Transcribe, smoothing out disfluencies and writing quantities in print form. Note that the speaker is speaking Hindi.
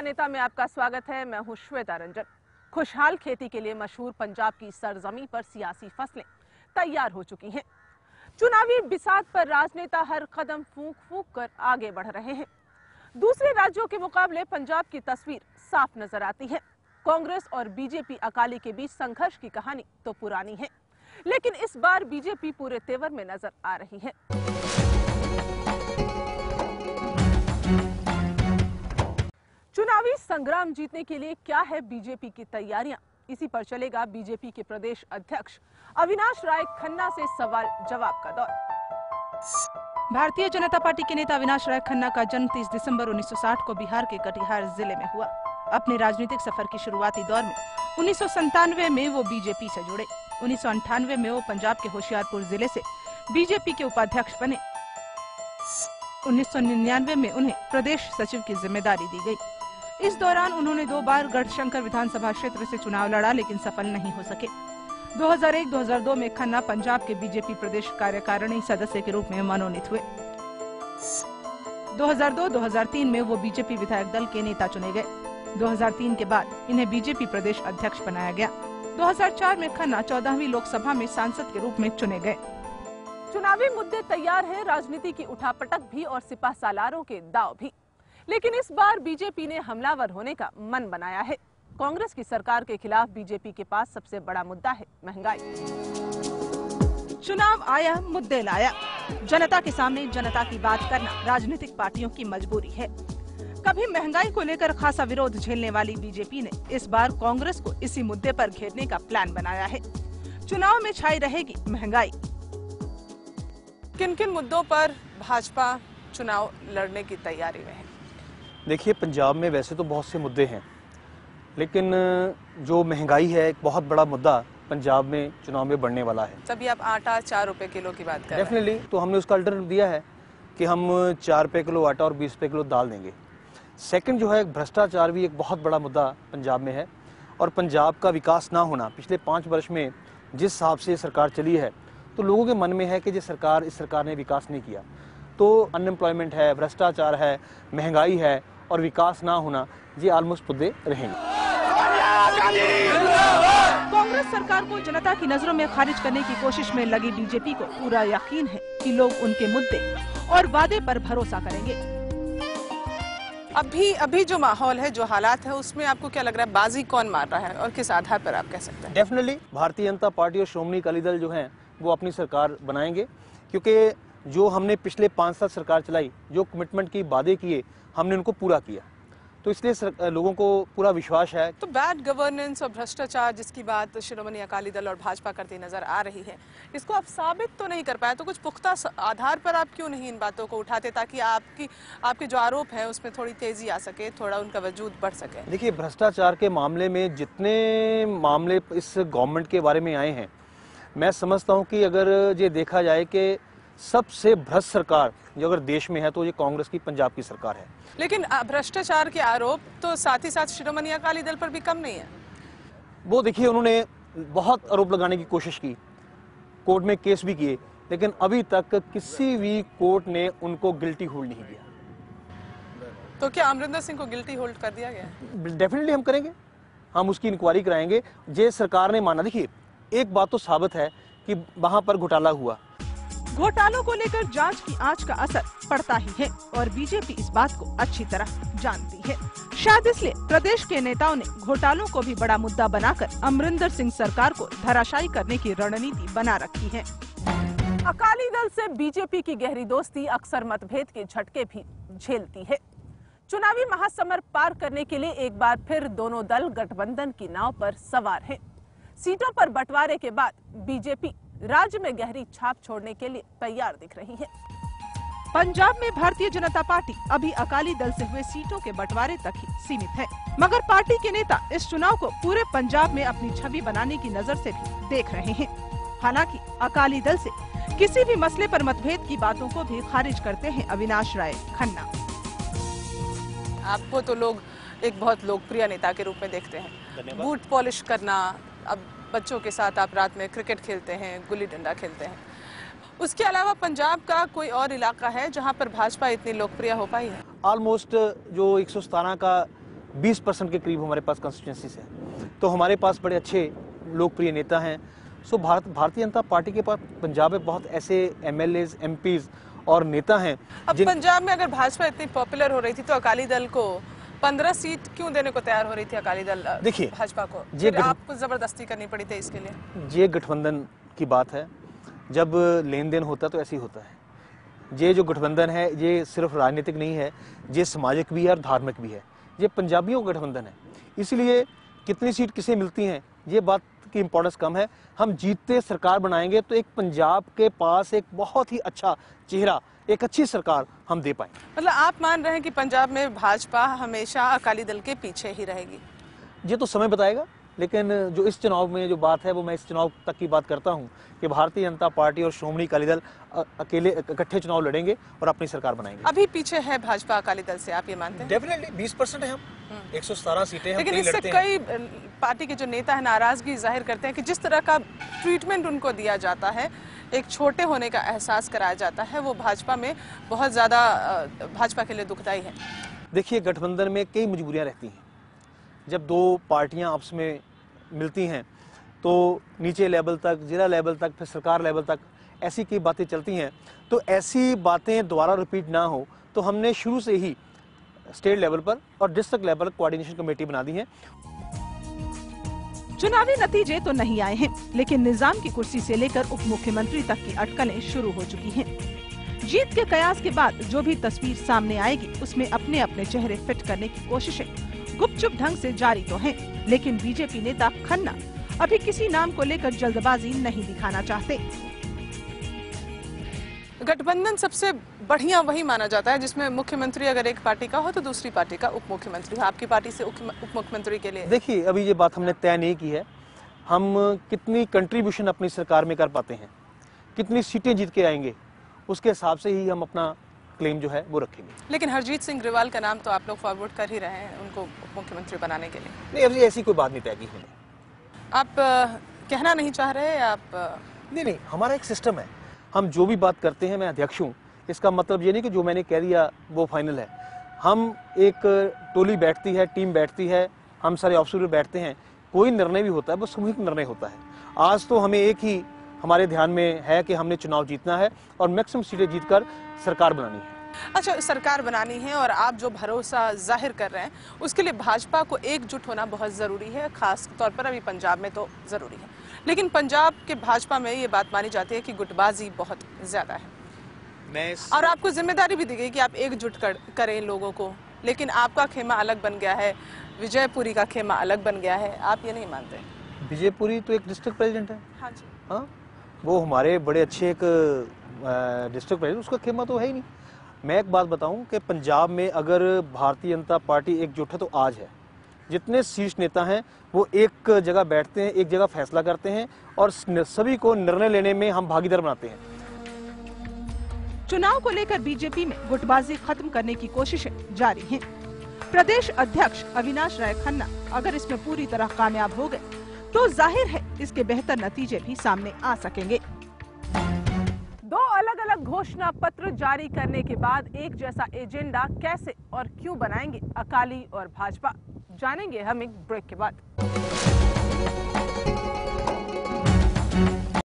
नेता में आपका स्वागत है। मैं हूं श्वेता रंजन। खुशहाल खेती के लिए मशहूर पंजाब की सरजमीं पर सियासी फसलें तैयार हो चुकी हैं। चुनावी बिसात पर राजनेता हर कदम फूंक फूंक कर आगे बढ़ रहे हैं। दूसरे राज्यों के मुकाबले पंजाब की तस्वीर साफ नजर आती है। कांग्रेस और बीजेपी अकाली के बीच संघर्ष की कहानी तो पुरानी है, लेकिन इस बार बीजेपी पूरे तेवर में नजर आ रही है। चुनावी संग्राम जीतने के लिए क्या है बीजेपी की तैयारियां? इसी पर चलेगा बीजेपी के प्रदेश अध्यक्ष अविनाश राय खन्ना से सवाल जवाब का दौर। भारतीय जनता पार्टी के नेता अविनाश राय खन्ना का जन्म 30 दिसंबर 1960 को बिहार के कटिहार जिले में हुआ। अपने राजनीतिक सफर के शुरुआती दौर में 1997 में वो बीजेपी से जुड़े। 1998 में वो पंजाब के होशियारपुर जिले से बीजेपी के उपाध्यक्ष बने। 1999 में उन्हें प्रदेश सचिव की जिम्मेदारी दी गई। इस दौरान उन्होंने 2 बार गढ़शंकर विधानसभा क्षेत्र से चुनाव लड़ा, लेकिन सफल नहीं हो सके। 2001-2002 में खन्ना पंजाब के बीजेपी प्रदेश कार्यकारिणी सदस्य के रूप में मनोनीत हुए। 2002-2003 में वो बीजेपी विधायक दल के नेता चुने गए। 2003 के बाद इन्हें बीजेपी प्रदेश अध्यक्ष बनाया गया। 2004 में खन्ना 14वीं लोकसभा में सांसद के रूप में चुने गए। चुनावी मुद्दे तैयार हैं, राजनीति की उठापटक भी और सिपह सालारों के दाव भी। लेकिन इस बार बीजेपी ने हमलावर होने का मन बनाया है। कांग्रेस की सरकार के खिलाफ बीजेपी के पास सबसे बड़ा मुद्दा है महंगाई। चुनाव आया, मुद्दे लाया। जनता के सामने जनता की बात करना राजनीतिक पार्टियों की मजबूरी है। कभी महंगाई को लेकर खासा विरोध झेलने वाली बीजेपी ने इस बार कांग्रेस को इसी मुद्दे पर घेरने का प्लान बनाया है। चुनाव में छाई रहेगी महंगाई। किन किन मुद्दों पर भाजपा चुनाव लड़ने की तैयारी में है? देखिए, पंजाब में वैसे तो बहुत से मुद्दे हैं, लेकिन जो महंगाई है एक बहुत बड़ा मुद्दा पंजाब में चुनाव में बढ़ने वाला है। तभी आप आटा 4 रुपए किलो की बात कर रहे हैं। डेफिनेटली, तो हमने उसका अल्टरनेटिव दिया है कि हम 4 रुपए किलो आटा और 20 रुपए किलो दाल देंगे। सेकंड जो है, भ्रष्टाचार भी एक बहुत बड़ा मुद्दा पंजाब में है, और पंजाब का विकास ना होना पिछले 5 वर्ष में जिस हिसाब से सरकार चली है, तो लोगों के मन में है कि इस सरकार ने विकास नहीं किया। तो अनएम्प्लॉयमेंट है, भ्रष्टाचार है, महंगाई है और विकास ना होना, ये ऑलमोस्ट मुद्दे रहेंगे। कांग्रेस सरकार को जनता की नजरों में खारिज करने की कोशिश में लगी बीजेपी को पूरा यकीन है कि लोग उनके मुद्दे और वादे पर भरोसा करेंगे। अभी जो माहौल है, जो हालात है, उसमें आपको क्या लग रहा है, बाजी कौन मार रहा है और किस आधार पर आप कह सकते हैं? डेफिनेटली भारतीय जनता पार्टी और श्रोमणी अकाली दल जो हैं वो अपनी सरकार बनाएंगे, क्योंकि जो हमने पिछले 5 साल सरकार चलाई, जो कमिटमेंट की वादे किए, हमने उनको पूरा किया। तो इसलिए लोगों को पूरा विश्वास है। तो बैड गवर्नेंस और भ्रष्टाचार जिसकी बात श्रोमणी अकाली दल और भाजपा करती नजर आ रही है, इसको आप साबित तो नहीं कर पाए, तो कुछ पुख्ता आधार पर आप क्यों नहीं इन बातों को उठाते, ताकि आपके जो आरोप है उसमें थोड़ी तेजी आ सके, थोड़ा उनका वजूद बढ़ सके? देखिए, भ्रष्टाचार के मामले में जितने मामले इस गवर्नमेंट के बारे में आए हैं, मैं समझता हूँ कि अगर ये देखा जाए कि सबसे भ्रष्ट सरकार जो अगर देश में है तो ये कांग्रेस की पंजाब की सरकार है। लेकिन भ्रष्टाचार के आरोप तो साथ ही साथ श्रोमणी अकाली दल पर भी कम नहीं है। वो देखिए, उन्होंने बहुत आरोप लगाने की कोशिश की, कोर्ट में केस भी किए, लेकिन अभी तक किसी भी कोर्ट ने उनको गिल्टी होल्ड नहीं किया। तो क्या अमरिंदर सिंह को गिल्टी होल्ड कर दिया गया? डेफिनेटली हम करेंगे, हम उसकी इंक्वायरी कराएंगे। जे सरकार ने माना, देखिए एक बात तो साबित है कि वहां पर घोटाला हुआ। घोटालों को लेकर जांच की आंच का असर पड़ता ही है और बीजेपी इस बात को अच्छी तरह जानती है। शायद इसलिए प्रदेश के नेताओं ने घोटालों को भी बड़ा मुद्दा बनाकर अमरिंदर सिंह सरकार को धराशायी करने की रणनीति बना रखी है। अकाली दल से बीजेपी की गहरी दोस्ती अक्सर मतभेद के झटके भी झेलती है। चुनावी महासमर पार करने के लिए एक बार फिर दोनों दल गठबंधन की नाव पर सवार हैं। सीटों पर बंटवारे के बाद बीजेपी राज्य में गहरी छाप छोड़ने के लिए तैयार दिख रही है। पंजाब में भारतीय जनता पार्टी अभी अकाली दल से हुए सीटों के बंटवारे तक ही सीमित है, मगर पार्टी के नेता इस चुनाव को पूरे पंजाब में अपनी छवि बनाने की नजर से भी देख रहे हैं। हालांकि अकाली दल से किसी भी मसले पर मतभेद की बातों को भी खारिज करते हैं अविनाश राय खन्ना। आपको तो लोग एक बहुत लोकप्रिय नेता के रूप में देखते हैं। बूट पॉलिश करना, अब बच्चों के साथ आप रात में क्रिकेट खेलते हैं, गुल्ली डंडा खेलते हैं। उसके अलावा पंजाब का कोई और इलाका है जहां पर भाजपा इतनी लोकप्रिय हो पाई है? ऑलमोस्ट जो 117 का 20% के करीब हमारे पास कंस्टिट्यूंसीज हैं। तो हमारे पास बड़े अच्छे लोकप्रिय नेता हैं। सो भारतीय जनता पार्टी के पास पंजाब में बहुत ऐसे MLAs, MPs और नेता हैं। अब पंजाब में अगर भाजपा इतनी पॉपुलर हो रही थी तो अकाली दल को 15 सीट क्यों देने को तैयार हो रही थी अकाली दल? देखिए, भाजपा को फिर आपको जबरदस्ती करनी पड़ी थी इसके लिए? ये गठबंधन की बात है। जब लेन देन होता है तो ऐसे ही होता है। ये जो गठबंधन है ये सिर्फ राजनीतिक नहीं है, ये सामाजिक भी है और धार्मिक भी है। ये पंजाबियों का गठबंधन है। इसलिए कितनी सीट किसे मिलती हैं ये बात की इम्पोर्टेंस कम है। हम जीतते सरकार बनाएंगे तो एक पंजाब के पास एक बहुत ही अच्छा चेहरा, एक अच्छी सरकार हम दे पाएंगे। मतलब आप मान रहे हैं कि पंजाब में भाजपा हमेशा अकाली दल के पीछे ही रहेगी? ये तो समय बताएगा, लेकिन जो इस चुनाव में जो बात है वो मैं इस चुनाव तक की बात करता हूँ कि भारतीय जनता पार्टी और श्रोमणी अकाली दल अकेले इकट्ठे चुनाव लड़ेंगे और अपनी सरकार बनाएंगे। अभी पीछे है भाजपा अकाली दल से, आप ये मानते हैं? डेफिनेटली 20% है हम, 117 सीटें। लेकिन इससे कई पार्टी के जो नेता है नाराजगी जाहिर करते हैं कि जिस तरह का ट्रीटमेंट उनको दिया जाता है, एक छोटे होने का एहसास कराया जाता है, वो भाजपा में बहुत ज़्यादा भाजपा के लिए दुखदायी है। देखिए, गठबंधन में कई मजबूरियां रहती हैं। जब दो पार्टियां आपस में मिलती हैं तो नीचे लेवल तक, जिला लेवल तक, फिर सरकार लेवल तक ऐसी कई बातें चलती हैं। तो ऐसी बातें दोबारा रिपीट ना हो तो हमने शुरू से ही स्टेट लेवल पर और डिस्ट्रिक्ट लेवल कोऑर्डिनेशन कमेटी बना दी है। चुनावी नतीजे तो नहीं आए हैं, लेकिन निजाम की कुर्सी से लेकर उप मुख्यमंत्री तक की अटकलें शुरू हो चुकी हैं। जीत के कयास के बाद जो भी तस्वीर सामने आएगी उसमें अपने अपने चेहरे फिट करने की कोशिशें गुपचुप ढंग से जारी तो हैं, लेकिन बीजेपी नेता खन्ना अभी किसी नाम को लेकर जल्दबाजी नहीं दिखाना चाहते। गठबंधन सबसे बढ़िया वही माना जाता है जिसमें मुख्यमंत्री अगर एक पार्टी का हो तो दूसरी पार्टी का उप मुख्यमंत्री हो। आपकी पार्टी से उप मुख्यमंत्री के लिए देखिए, अभी ये बात हमने तय नहीं की है। हम कितनी कंट्रीब्यूशन अपनी सरकार में कर पाते हैं, कितनी सीटें जीत के आएंगे, उसके हिसाब से ही हम अपना क्लेम जो है वो रखेंगे। लेकिन हरजीत सिंह ग्रेवाल का नाम तो आप लोग फॉरवर्ड कर ही रहे हैं उनको मुख्यमंत्री बनाने के लिए। नहीं, अभी ऐसी कोई बात नहीं तय की हमने। आप कहना नहीं चाह रहे? आप नहीं, हमारा एक सिस्टम है। हम जो भी बात करते हैं, मैं अध्यक्ष हूँ, इसका मतलब ये नहीं कि जो मैंने कह दिया वो फाइनल है। हम एक टोली बैठती है, टीम बैठती है, हम सारे ऑफिसर बैठते हैं, कोई निर्णय भी होता है वो सामूहिक निर्णय होता है। आज तो हमें एक ही हमारे ध्यान में है कि हमने चुनाव जीतना है और मैक्सिमम सीटें जीतकर सरकार बनानी है। अच्छा, सरकार बनानी है और आप जो भरोसा जाहिर कर रहे हैं उसके लिए भाजपा को एकजुट होना बहुत ज़रूरी है, खास तौर पर अभी पंजाब में तो ज़रूरी है। लेकिन पंजाब के भाजपा में ये बात मानी जाती है कि गुटबाजी बहुत ज़्यादा है और आपको जिम्मेदारी भी दी गई कि आप एकजुट करें लोगों को, लेकिन आपका खेमा अलग बन गया है, विजयपुरी का खेमा अलग बन गया है। आप ये नहीं मानते? विजयपुरी तो एक डिस्ट्रिक्ट प्रेसिडेंट है। हाँ जी, हाँ, वो हमारे बड़े अच्छे एक डिस्ट्रिक्ट प्रेसिडेंट, उसका खेमा तो है ही नहीं। मैं एक बात बताऊं कि पंजाब में अगर भारतीय जनता पार्टी एकजुट है तो आज है। जितने शीर्ष नेता हैं वो एक जगह बैठते हैं, एक जगह फैसला करते हैं और सभी को निर्णय लेने में हम भागीदार बनाते हैं। चुनाव को लेकर बीजेपी में गुटबाजी खत्म करने की कोशिशें जारी हैं। प्रदेश अध्यक्ष अविनाश राय खन्ना अगर इसमें पूरी तरह कामयाब हो गए तो जाहिर है इसके बेहतर नतीजे भी सामने आ सकेंगे। दो अलग अलग घोषणा पत्र जारी करने के बाद एक जैसा एजेंडा कैसे और क्यों बनाएंगे अकाली और भाजपा, जानेंगे हम एक ब्रेक के बाद।